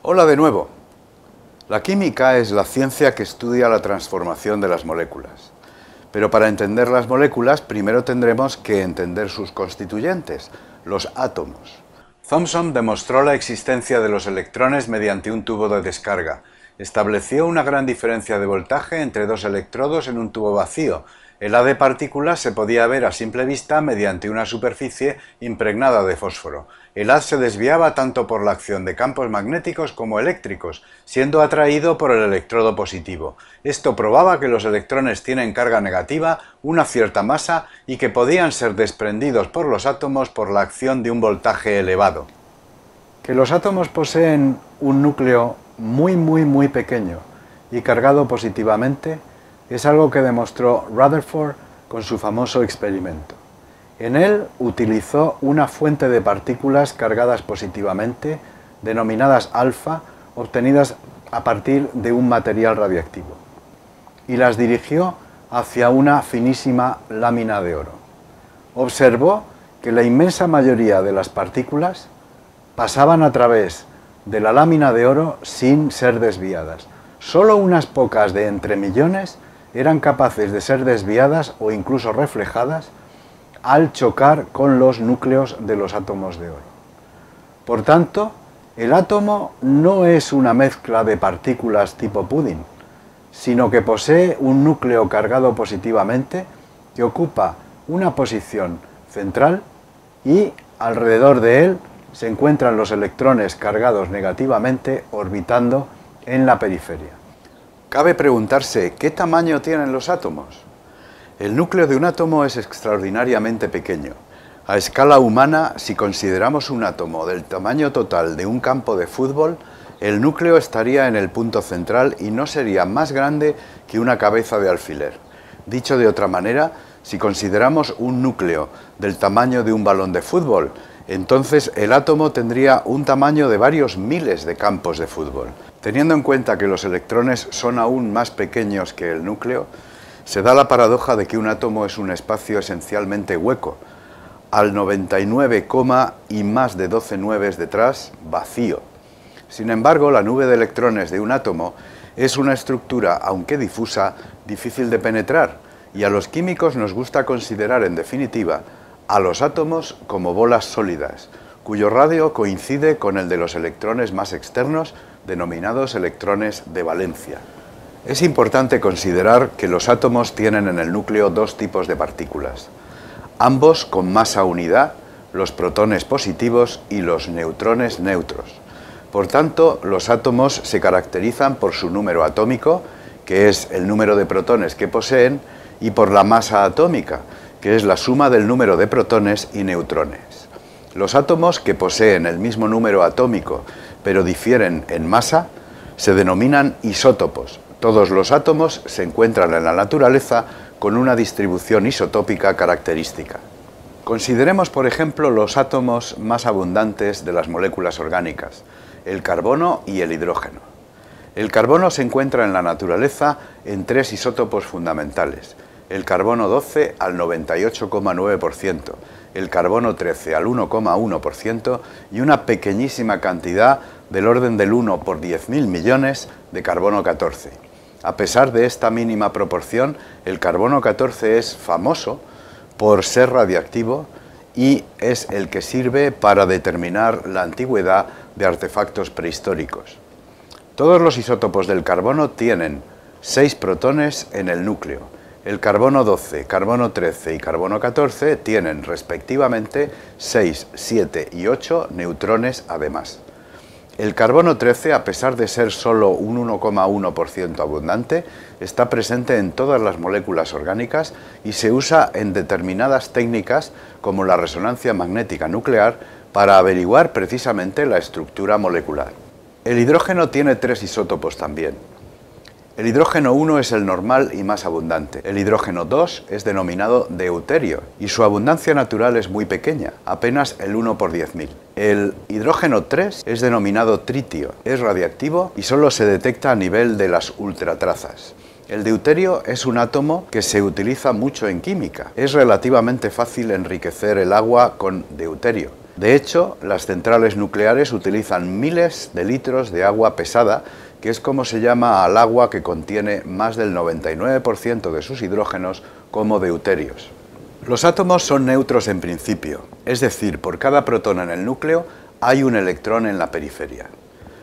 Hola de nuevo. La química es la ciencia que estudia la transformación de las moléculas. Pero para entender las moléculas, primero tendremos que entender sus constituyentes, los átomos. Thomson demostró la existencia de los electrones mediante un tubo de descarga. Estableció una gran diferencia de voltaje entre dos electrodos en un tubo vacío. El haz de partículas se podía ver a simple vista mediante una superficie impregnada de fósforo. El haz se desviaba tanto por la acción de campos magnéticos como eléctricos, siendo atraído por el electrodo positivo. Esto probaba que los electrones tienen carga negativa, una cierta masa y que podían ser desprendidos por los átomos por la acción de un voltaje elevado. Que los átomos poseen un núcleo muy pequeño y cargado positivamente es algo que demostró Rutherford con su famoso experimento. En él utilizó una fuente de partículas cargadas positivamente, denominadas alfa, obtenidas a partir de un material radiactivo, y las dirigió hacia una finísima lámina de oro. Observó que la inmensa mayoría de las partículas pasaban a través de la lámina de oro sin ser desviadas. Solo unas pocas de entre millones eran capaces de ser desviadas o incluso reflejadas al chocar con los núcleos de los átomos de oro. Por tanto, el átomo no es una mezcla de partículas tipo pudding, sino que posee un núcleo cargado positivamente que ocupa una posición central y alrededor de él se encuentran los electrones cargados negativamente orbitando en la periferia. Cabe preguntarse, ¿qué tamaño tienen los átomos? El núcleo de un átomo es extraordinariamente pequeño. A escala humana, si consideramos un átomo del tamaño total de un campo de fútbol, el núcleo estaría en el punto central y no sería más grande que una cabeza de alfiler. Dicho de otra manera, si consideramos un núcleo del tamaño de un balón de fútbol, entonces el átomo tendría un tamaño de varios miles de campos de fútbol. Teniendo en cuenta que los electrones son aún más pequeños que el núcleo, se da la paradoja de que un átomo es un espacio esencialmente hueco, al 99, y más de 12 nueves detrás, vacío. Sin embargo, la nube de electrones de un átomo es una estructura, aunque difusa, difícil de penetrar, y a los químicos nos gusta considerar, en definitiva, a los átomos como bolas sólidas, cuyo radio coincide con el de los electrones más externos, denominados electrones de valencia. Es importante considerar que los átomos tienen en el núcleo dos tipos de partículas, ambos con masa unidad, los protones positivos y los neutrones neutros. Por tanto, los átomos se caracterizan por su número atómico, que es el número de protones que poseen, y por la masa atómica, que es la suma del número de protones y neutrones. Los átomos que poseen el mismo número atómico, pero difieren en masa, se denominan isótopos. Todos los átomos se encuentran en la naturaleza con una distribución isotópica característica. Consideremos, por ejemplo, los átomos más abundantes de las moléculas orgánicas, el carbono y el hidrógeno. El carbono se encuentra en la naturaleza en tres isótopos fundamentales: el carbono 12 al 98,9%, el carbono 13 al 1,1% y una pequeñísima cantidad del orden del 1 por 10.000 millones de carbono 14. A pesar de esta mínima proporción, el carbono 14 es famoso por ser radiactivo y es el que sirve para determinar la antigüedad de artefactos prehistóricos. Todos los isótopos del carbono tienen 6 protones en el núcleo. El carbono 12, carbono 13 y carbono 14 tienen respectivamente 6, 7 y 8 neutrones además. El carbono 13, a pesar de ser solo un 1,1% abundante, está presente en todas las moléculas orgánicas y se usa en determinadas técnicas como la resonancia magnética nuclear para averiguar precisamente la estructura molecular. El hidrógeno tiene 3 isótopos también. El hidrógeno 1 es el normal y más abundante. El hidrógeno 2 es denominado deuterio y su abundancia natural es muy pequeña, apenas el 1 por 10.000. El hidrógeno 3 es denominado tritio, es radiactivo y solo se detecta a nivel de las ultratrazas. El deuterio es un átomo que se utiliza mucho en química. Es relativamente fácil enriquecer el agua con deuterio. De hecho, las centrales nucleares utilizan miles de litros de agua pesada, que es como se llama al agua que contiene más del 99% de sus hidrógenos como deuterios. Los átomos son neutros en principio, es decir, por cada protón en el núcleo hay un electrón en la periferia.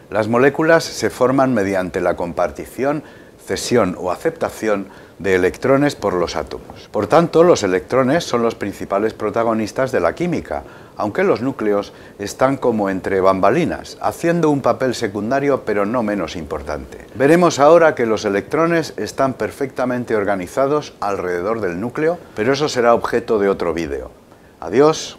Las moléculas se forman mediante la compartición, cesión o aceptación de electrones por los átomos. Por tanto, los electrones son los principales protagonistas de la química, aunque los núcleos están como entre bambalinas, haciendo un papel secundario pero no menos importante. Veremos ahora que los electrones están perfectamente organizados alrededor del núcleo, pero eso será objeto de otro vídeo. Adiós.